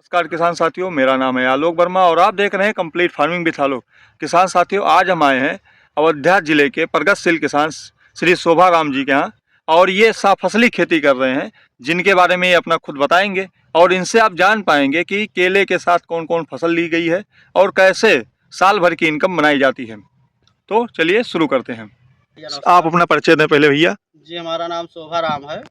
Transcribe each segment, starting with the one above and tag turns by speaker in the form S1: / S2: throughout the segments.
S1: नमस्कार किसान साथियों, मेरा नाम है आलोक वर्मा और आप देख रहे हैं कंप्लीट फार्मिंग विथ आलोक। किसान साथियों, आज हम आए हैं अयोध्या जिले के प्रगतिशील किसान श्री शोभा राम जी के यहाँ और ये फसली खेती कर रहे हैं, जिनके बारे में ये अपना खुद बताएंगे और इनसे आप जान पाएंगे कि केले के साथ कौन कौन फसल ली गई है और कैसे साल भर की इनकम बनाई जाती है। तो चलिए शुरू करते हैं। आप अपना परिचय दें पहले भैया।
S2: जी, हमारा नाम शोभा राम है।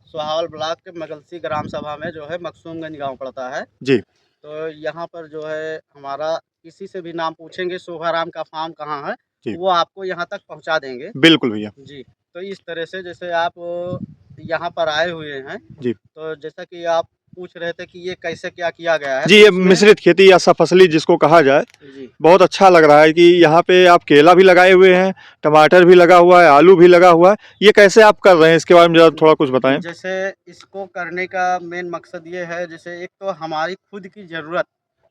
S2: सोहावल ब्लॉक के मगलसी ग्राम सभा में जो है मकसूमगंज गांव पड़ता है
S1: जी
S2: तो यहाँ पर जो है हमारा किसी से भी नाम पूछेंगे शोभा राम का फार्म कहाँ है
S1: जी
S2: वो आपको यहाँ तक पहुँचा देंगे।
S1: बिल्कुल भैया।
S2: जी, तो इस तरह से जैसे आप यहाँ पर आए हुए हैं
S1: जी
S2: तो जैसा कि आप पूछ रहे थे कि ये कैसे क्या किया गया है
S1: जी,
S2: तो
S1: ये
S2: इसमें
S1: मिश्रित खेती या फसली जिसको कहा जाए,
S2: जी
S1: बहुत अच्छा लग रहा है कि यहाँ पे आप केला भी लगाए हुए हैं, टमाटर भी लगा हुआ है, आलू भी लगा हुआ है। ये कैसे आप कर रहे हैं, इसके बारे में जरा थोड़ा कुछ बताएं।
S2: जैसे इसको करने का मेन मकसद ये है, जैसे एक तो हमारी खुद की ज़रूरत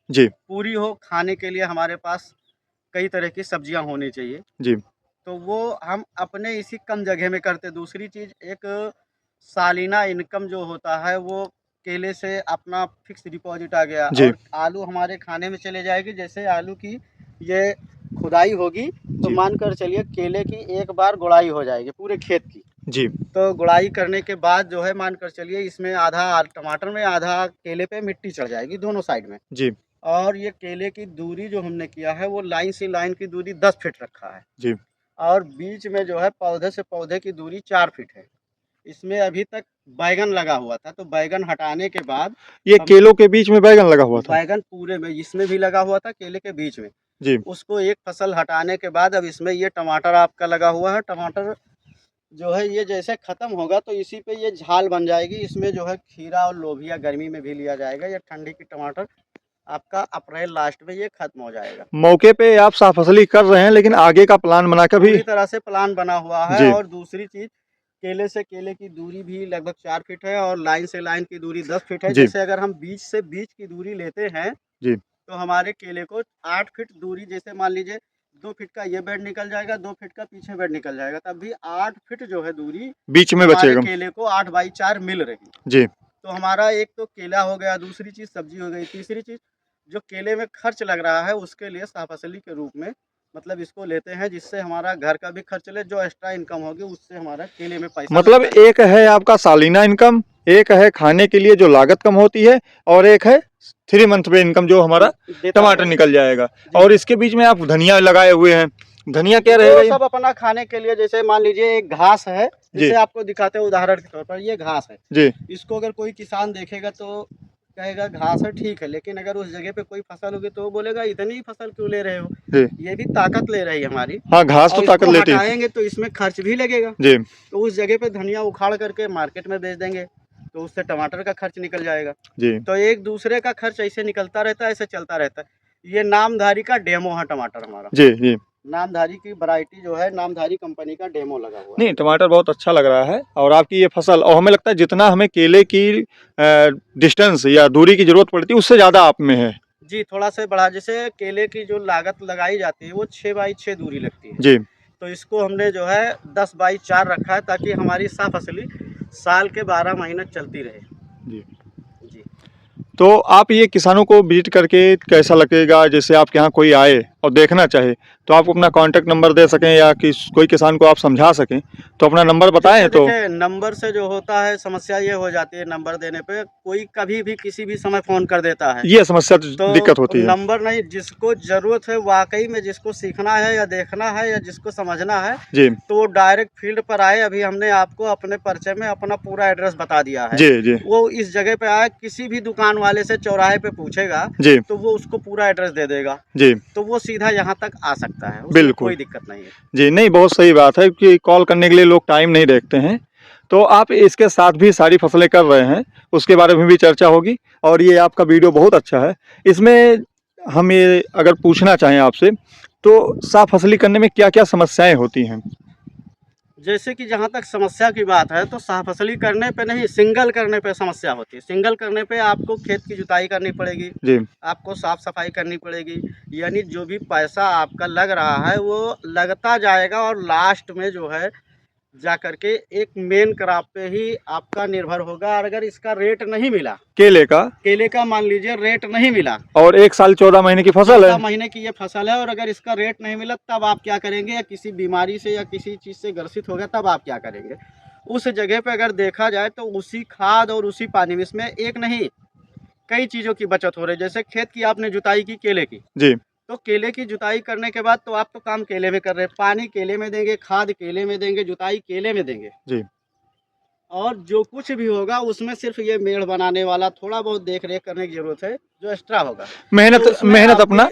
S1: जी
S2: पूरी हो, खाने के लिए हमारे पास कई तरह की सब्जियां होनी चाहिए,
S1: जी
S2: तो वो हम अपने इसी कम जगह में करते। दूसरी चीज़, एक सालाना इनकम जो होता है वो केले से अपना फिक्स डिपॉजिट आ गया
S1: जी
S2: और आलू हमारे खाने में चले जाएगी। जैसे आलू की ये खुदाई होगी तो
S1: जी
S2: मान कर चलिए केले की एक बार गुड़ाई हो जाएगी पूरे खेत की।
S1: जी
S2: तो गुड़ाई करने के बाद जो है मान कर चलिए इसमें आधा टमाटर में आधा केले पे मिट्टी चढ़ जाएगी दोनों साइड में।
S1: जी
S2: और ये केले की दूरी जो हमने किया है वो लाइन से लाइन की दूरी 10 फीट रखा है
S1: जी
S2: और बीच में जो है पौधे से पौधे की दूरी 4 फीट है। इसमें अभी तक बैगन लगा हुआ था तो बैगन हटाने के बाद
S1: ये
S2: हम
S1: केलों के बीच में बैगन लगा हुआ था।
S2: बैगन पूरे में इसमें भी लगा हुआ था केले के बीच में।
S1: जी
S2: उसको एक फसल हटाने के बाद अब इसमें ये टमाटर आपका लगा हुआ है। टमाटर जो है ये जैसे ख़त्म होगा तो इसी पे ये झाल बन जाएगी। इसमें जो है खीरा और लोबिया गर्मी में भी लिया जाएगा। ये ठंडी की टमाटर आपका अप्रैल लास्ट में ये खत्म हो जाएगा।
S1: मौके पे आप फसली कर रहे हैं, लेकिन आगे का प्लान बनाकर भी।
S2: पूरी तरह से प्लान बना हुआ है।
S1: जी
S2: और दूसरी चीज़, केले से केले की दूरी भी लगभग 4 फीट है और लाइन से लाइन की दूरी 10 फीट है।
S1: जी
S2: जैसे अगर हम बीच से बीच की दूरी लेते हैं
S1: जी
S2: तो हमारे केले को 8 फीट दूरी, जैसे मान लीजिए 2 फीट का ये बेड निकल जाएगा, 2 फीट का पीछे बेड निकल जाएगा, तब भी 8 फीट जो है दूरी
S1: बीच में
S2: हमारे
S1: बचेगा।
S2: केले को 8 बाई 4 मिल रही।
S1: जी
S2: तो हमारा एक तो केला हो गया, दूसरी चीज़ सब्जी हो गई, तीसरी चीज़ जो केले में खर्च लग रहा है उसके लिए साहब-फसली के रूप में मतलब इसको लेते हैं, जिससे हमारा घर का भी खर्च चले, जो एक्स्ट्रा इनकम होगी उससे हमारा केले में पैसा
S1: मतलब
S2: लगता है।
S1: एक है आपका सालाना इनकम, एक है खाने के लिए जो लागत कम होती है, और एक है 3 मंथ पे इनकम जो हमारा
S2: देता
S1: टमाटर
S2: है
S1: निकल जाएगा।
S2: जी।
S1: और इसके बीच में आप धनिया लगाए हुए हैं। धनिया क्या रहेगा
S2: वो
S1: ये?
S2: सब अपना खाने के लिए, जैसे मान लीजिए एक घास है,
S1: जी
S2: जैसे आपको दिखाते हैं उदाहरण के तौर पर, ये घास है।
S1: जी
S2: इसको अगर कोई किसान देखेगा तो कहेगा घास है, ठीक है, लेकिन अगर उस जगह पे कोई फसल होगी तो वो बोलेगा इतनी फसल क्यों ले रहे हो,
S1: जी
S2: ये भी ताकत ले रही है हमारी।
S1: हाँ, घास तो
S2: और
S1: ताकत
S2: इसको
S1: लेती है।
S2: हटाएंगे तो इसमें खर्च भी लगेगा।
S1: जी
S2: तो उस जगह पे धनिया उखाड़ करके मार्केट में बेच देंगे तो उससे टमाटर का खर्च निकल जाएगा।
S1: जी
S2: तो एक दूसरे का खर्च ऐसे निकलता रहता है, ऐसे चलता रहता है। ये नामधारी का डेमो है टमाटर हमारा।
S1: जी जी
S2: नामधारी की वैरायटी जो है, नामधारी कंपनी का डेमो लगा हुआ है।
S1: नहीं, टमाटर बहुत अच्छा लग रहा है। और आपकी ये फसल, और हमें लगता है जितना हमें केले की डिस्टेंस या दूरी की जरूरत पड़ती है उससे ज़्यादा आप में है।
S2: जी, थोड़ा सा बढ़ा, जैसे केले की जो लागत लगाई जाती है वो 6 बाई 6 दूरी लगती है।
S1: जी
S2: तो इसको हमने जो है 10 बाई 4 रखा है ताकि हमारी साहब-फसली साल के 12 महीने चलती रहे।
S1: जी
S2: जी।
S1: तो आप ये किसानों को विजिट करके कैसा लगेगा, जैसे आपके यहाँ कोई आए और देखना चाहे तो आप अपना कॉन्टैक्ट नंबर दे सकें या कोई किसान को आप समझा सकें तो अपना नंबर बताएं।
S2: जैसे
S1: तो
S2: देखिए, नंबर से जो होता है समस्या ये हो जाती है, नंबर देने पे कोई कभी भी किसी भी समय फ़ोन कर देता है।
S1: ये समस्या
S2: तो
S1: दिक्कत होती है।
S2: नंबर नहीं, जिसको ज़रूरत है वाक़ई में, जिसको सीखना है या देखना है या जिसको समझना है,
S1: जी
S2: तो वो डायरेक्ट फील्ड पर आए। अभी हमने आपको अपने परिचय में अपना पूरा एड्रेस बता दिया है।
S1: जी जी
S2: वो इस जगह पे आए, किसी भी दुकान वाले से चौराहे पे पूछेगा
S1: जी
S2: तो वो उसको पूरा एड्रेस दे देगा।
S1: जी
S2: तो वो सीधा यहाँ तक आ सकता है, उसमें
S1: बिल्कुल।
S2: कोई दिक्कत नहीं है।
S1: जी नहीं, बहुत सही बात है कि कॉल करने के लिए लोग टाइम नहीं देखते हैं। तो आप इसके साथ भी सारी फसलें कर रहे हैं, उसके बारे में भी चर्चा होगी। और ये आपका वीडियो बहुत अच्छा है। इसमें हम ये अगर पूछना चाहें आपसे तो साफ फसली करने में क्या क्या समस्याएं होती हैं?
S2: जैसे कि जहाँ तक समस्या की बात है तो साहब-फसली करने पे नहीं, सिंगल करने पे समस्या होती है। सिंगल करने पे आपको खेत की जुताई करनी पड़ेगी,
S1: जी
S2: आपको साफ-सफाई करनी पड़ेगी, यानी जो भी पैसा आपका लग रहा है वो लगता जाएगा और लास्ट में जो है जा करके एक मेन क्रॉप पे ही आपका निर्भर होगा। और अगर इसका रेट नहीं मिला,
S1: केले का
S2: मान लीजिए रेट नहीं मिला,
S1: और 1 साल 14 महीने की फसल
S2: 14
S1: है।
S2: महीने की ये फसल है, और अगर इसका रेट नहीं मिला तब आप क्या करेंगे, या किसी बीमारी से या किसी चीज़ से ग्रसित हो गया तब आप क्या करेंगे। उस जगह पे अगर देखा जाए तो उसी खाद और उसी पानी में, इसमें एक नहीं कई चीज़ों की बचत हो रही है। जैसे खेत की आपने जुताई की केले की,
S1: जी
S2: तो केले की जुताई करने के बाद तो आप तो काम केले में कर रहे हैं, पानी केले में देंगे, खाद केले में देंगे, जुताई केले में देंगे
S1: जी
S2: और जो कुछ भी होगा उसमें सिर्फ ये मेड़ बनाने वाला थोड़ा बहुत देख रेख करने की जरूरत है जो एक्स्ट्रा होगा।
S1: मेहनत
S2: तो उसमें
S1: मेहनत
S2: आपकी-
S1: अपना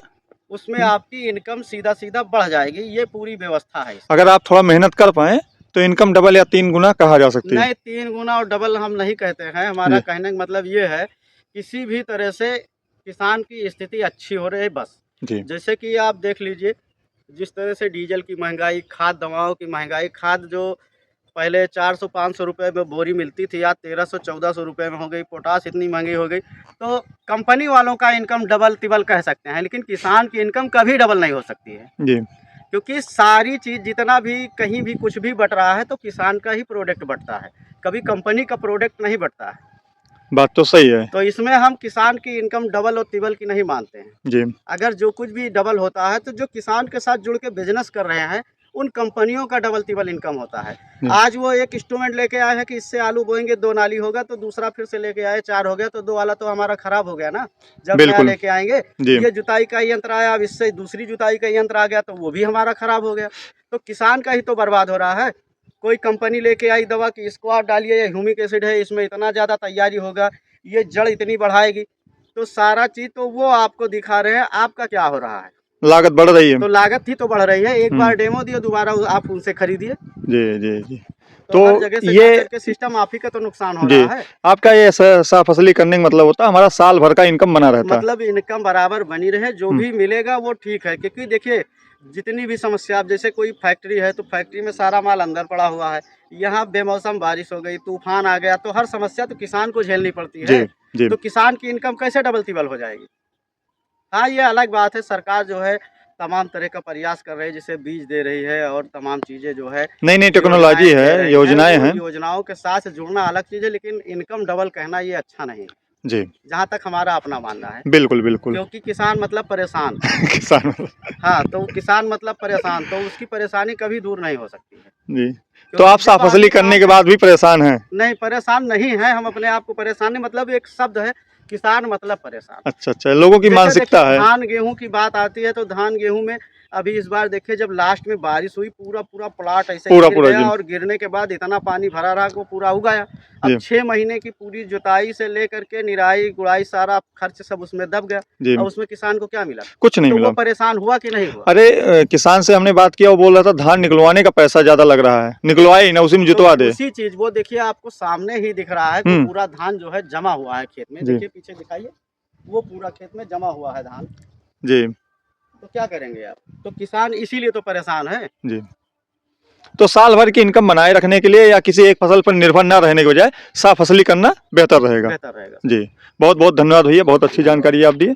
S2: उसमें आपकी इनकम सीधा सीधा बढ़ जाएगी। ये पूरी व्यवस्था है इसमें।
S1: अगर आप थोड़ा मेहनत कर पाए तो इनकम डबल या 3 गुना कहा जा सकती है।
S2: नहीं, 3 गुना और डबल हम नहीं कहते हैं। हमारा
S1: जी।
S2: कहने का मतलब ये है किसी भी तरह से किसान की स्थिति अच्छी हो रही है बस।
S1: जी
S2: जैसे कि आप देख लीजिए जिस तरह से डीजल की महंगाई, खाद दवाओं की महंगाई, खाद जो पहले 400-500 रुपये में बोरी मिलती थी, आज 1300-1400 रुपये में हो गई। पोटास इतनी महंगी हो गई, तो कंपनी वालों का इनकम डबल तिबल कह सकते हैं, लेकिन किसान की इनकम कभी डबल नहीं हो सकती है।
S1: जी
S2: क्योंकि सारी चीज़ जितना भी कहीं भी कुछ भी बट रहा है तो किसान का ही प्रोडक्ट बटता है, कभी कंपनी का प्रोडक्ट नहीं बटता है।
S1: बात तो सही है।
S2: तो इसमें हम किसान की इनकम डबल और तिबल की नहीं मानते हैं।
S1: जी
S2: अगर जो कुछ भी डबल होता है तो जो किसान के साथ जुड़ के बिजनेस कर रहे हैं उन कंपनियों का डबल तिबल इनकम होता है। आज वो एक इंस्ट्रूमेंट लेके आए हैं कि इससे आलू बोएंगे 2 नाली होगा, तो दूसरा फिर से लेके आए 4 हो गया, तो 2 वाला तो हमारा खराब हो गया ना। जब नया
S1: बिल्कुल।
S2: लेके आएंगे
S1: जी
S2: ये जुताई का यंत्र आया, अब इससे दूसरी जुताई का यंत्र आ गया तो वो भी हमारा खराब हो गया। तो किसान का ही तो बर्बाद हो रहा है। कोई कंपनी लेके आई दवा कि इसको आप डालिए, ये ह्यूमिक एसिड है, इसमें इतना ज़्यादा तैयारी होगा, ये जड़ इतनी बढ़ाएगी, तो सारा चीज़ तो वो आपको दिखा रहे हैं। आपका क्या हो रहा है,
S1: लागत बढ़ रही है।
S2: तो लागत ही तो बढ़ रही है। एक बार डेमो दिए, दोबारा आप उनसे खरीदिए।
S1: जी जी जी
S2: तो हर
S1: तो
S2: जगह से
S1: ये
S2: जाकर के सिस्टम आप ही का तो नुकसान हो
S1: जी
S2: रहा है।
S1: आपका ये फसली करने का मतलब होता है हमारा साल भर का इनकम बना रहता है।
S2: मतलब इनकम बराबर बनी रहे, जो भी मिलेगा वो ठीक है। क्योंकि देखिए जितनी भी समस्या, आप जैसे कोई फैक्ट्री है तो फैक्ट्री में सारा माल अंदर पड़ा हुआ है, यहाँ बेमौसम बारिश हो गई, तूफान आ गया, तो हर समस्या तो किसान को झेलनी पड़ती
S1: जी
S2: है।
S1: जी
S2: तो किसान की इनकम कैसे डबल तिबल हो जाएगी। हाँ, ये अलग बात है, सरकार जो है तमाम तरह का प्रयास कर रही है, जैसे बीज दे रही है और तमाम चीज़ें जो है
S1: नई नई टेक्नोलॉजी
S2: योजनाएं दे
S1: है,
S2: रही
S1: योजनाएं
S2: वो
S1: हैं।
S2: योजनाओं के साथ जुड़ना अलग चीज़ है, लेकिन इनकम डबल कहना ये अच्छा नहीं,
S1: जी
S2: जहाँ तक हमारा अपना मानना है।
S1: बिल्कुल बिल्कुल
S2: क्योंकि किसान मतलब परेशान।
S1: किसान
S2: हाँ, तो किसान मतलब परेशान, तो उसकी परेशानी कभी दूर नहीं हो सकती है।
S1: जी तो
S2: क्योंकि
S1: आप
S2: जब
S1: फसली
S2: आदमी
S1: करने के
S2: काम
S1: बाद भी परेशान हैं।
S2: नहीं, परेशान नहीं है हम, अपने आप को परेशान नहीं, मतलब एक शब्द है किसान मतलब परेशान।
S1: अच्छा अच्छा लोगों की
S2: जैसे
S1: मानसिकता
S2: देखिए
S1: है।
S2: धान गेहूं की बात आती है तो धान गेहूं में अभी इस बार देखिए जब लास्ट में बारिश हुई, पूरा प्लाट ऐसे
S1: पूरा
S2: गिर
S1: पूरा
S2: गया,
S1: जी
S2: और गिरने के बाद इतना पानी भरा रहा कि वो पूरा उगाया।
S1: जी
S2: अब 6 महीने की पूरी जुताई से लेकर के निराई गुड़ाई सारा खर्च सब उसमें दब गया।
S1: जी
S2: और उसमें किसान को क्या मिला,
S1: कुछ नहीं
S2: तो
S1: मिला।
S2: वो परेशान हुआ कि नहीं हुआ।
S1: अरे किसान से हमने बात किया, वो बोल रहा था धान निकलवाने का पैसा ज्यादा लग रहा है, निकलवाए ही ना, उसी में जुतवा
S2: तो
S1: दे।
S2: उसी चीज वो देखिए आपको सामने ही दिख रहा है कि पूरा धान जो है जमा हुआ है खेत में।
S1: जी।
S2: देखिए पीछे दिखाइए, वो पूरा खेत में जमा हुआ है धान।
S1: जी
S2: तो क्या करेंगे आप, तो किसान इसीलिए तो परेशान है।
S1: जी तो साल भर की इनकम बनाए रखने के लिए या किसी एक फसल पर निर्भर न रहने के बजाय फसली करना बेहतर रहेगा।
S2: बेहतर रहेगा।
S1: जी बहुत बहुत धन्यवाद भैया, बहुत अच्छी जानकारी आप दी।